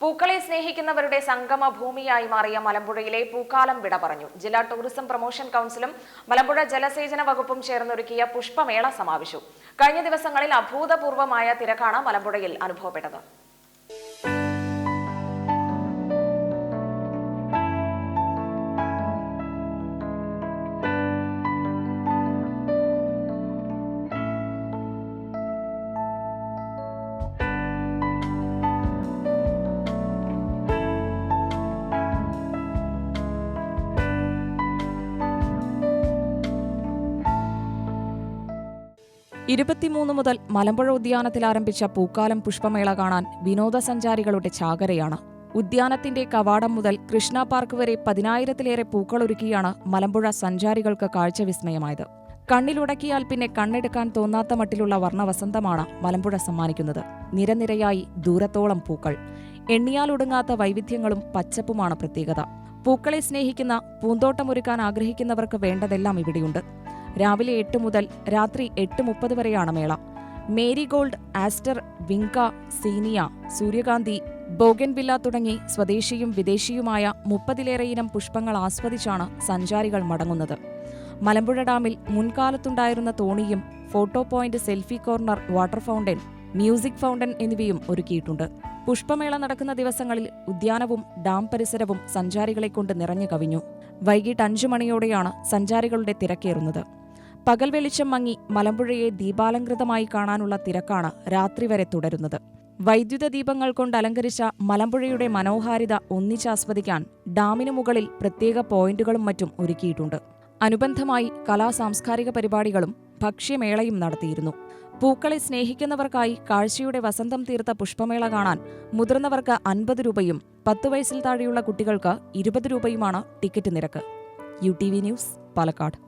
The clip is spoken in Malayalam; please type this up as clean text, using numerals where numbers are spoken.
പൂക്കളെ സ്നേഹിക്കുന്നവരുടെ സംഗമ ഭൂമിയായി മാറിയ മലമ്പുഴയിലെ പൂക്കാലം വിട പറഞ്ഞു. ജില്ലാ ടൂറിസം പ്രൊമോഷൻ കൗൺസിലും മലമ്പുഴ ജലസേചന വകുപ്പും ചേർന്നൊരുക്കിയ പുഷ്പമേള സമാപിച്ചു. കഴിഞ്ഞ ദിവസങ്ങളിൽ അഭൂതപൂർവമായ തിരക്കാണ് മലമ്പുഴയിൽ അനുഭവപ്പെട്ടത്. മുതൽ മലമ്പുഴ ഉദ്യാനത്തിൽ ആരംഭിച്ച പൂക്കാലം പുഷ്പമേള കാണാൻ വിനോദസഞ്ചാരികളുടെ ചാകരയാണ്. ഉദ്യാനത്തിന്റെ കവാടം മുതൽ കൃഷ്ണ പാർക്ക് വരെ 10,000-ലേറെ പൂക്കളൊരുക്കിയാണ് മലമ്പുഴ സഞ്ചാരികൾക്ക് കാഴ്ചവിസ്മയമായത്. കണ്ണിലുടക്കിയാൽ പിന്നെ കണ്ണെടുക്കാൻ തോന്നാത്ത മട്ടിലുള്ള വർണ്ണവസന്തമാണ് മലമ്പുഴ സമ്മാനിക്കുന്നത്. നിരനിരയായി ദൂരത്തോളം പൂക്കൾ, എണ്ണിയാലൊടുങ്ങാത്ത വൈവിധ്യങ്ങളും പച്ചപ്പുമാണ് പ്രത്യേകത. പൂക്കളെ സ്നേഹിക്കുന്ന, പൂന്തോട്ടമൊരുക്കാൻ ആഗ്രഹിക്കുന്നവർക്ക് വേണ്ടതെല്ലാം ഇവിടെയുണ്ട്. രാവിലെ 8 മുതൽ രാത്രി 8:30 വരെയാണ് മേള. മേരിഗോൾഡ്, ആസ്റ്റർ, വിങ്ക, സീനിയ, സൂര്യകാന്തി, ബോഗൻവില്ല തുടങ്ങി സ്വദേശിയും വിദേശിയുമായ 30-ലേറെ ഇനം പുഷ്പങ്ങൾ ആസ്വദിച്ചാണ് സഞ്ചാരികൾ മടങ്ങുന്നത്. മലമ്പുഴ ഡാമിൽ മുൻകാലത്തുണ്ടായിരുന്ന തോണിയും photo point, selfie corner, water fountain, music fountain എന്നിവയും ഒരുക്കിയിട്ടുണ്ട്. പുഷ്പമേള നടക്കുന്ന ദിവസങ്ങളിൽ ഉദ്യാനവും ഡാം പരിസരവും സഞ്ചാരികളെ കൊണ്ട് നിറഞ്ഞു കവിഞ്ഞു. വൈകിട്ട് 5 മണിയോടെയാണ് സഞ്ചാരികളുടെ തിരക്കേറുന്നത്. പകൽ വെളിച്ചം മങ്ങി മലമ്പുഴയെ ദീപാലങ്കൃതമായി കാണാനുള്ള തിരക്കാണ് രാത്രി വരെ തുടരുന്നത്. വൈദ്യുത ദീപങ്ങൾ കൊണ്ട് അലങ്കരിച്ച മലമ്പുഴയുടെ മനോഹാരിത ഒന്നിച്ചാസ്വദിക്കാൻ ഡാമിനു മുകളിൽ പ്രത്യേക പോയിന്റുകളും മറ്റും ഒരുക്കിയിട്ടുണ്ട്. അനുബന്ധമായി സാംസ്കാരിക പരിപാടികളും ഭക്ഷ്യമേളയും നടത്തിയിരുന്നു. പൂക്കളെ സ്നേഹിക്കുന്നവർക്കായി കാഴ്ചയുടെ വസന്തം തീർത്ത പുഷ്പമേള കാണാൻ മുതിർന്നവർക്ക് 50 രൂപയും 10 വയസ്സിൽ താഴെയുള്ള കുട്ടികൾക്ക് 20 രൂപയുമാണ് ടിക്കറ്റ് നിരക്ക്. UTV news, Palakkad.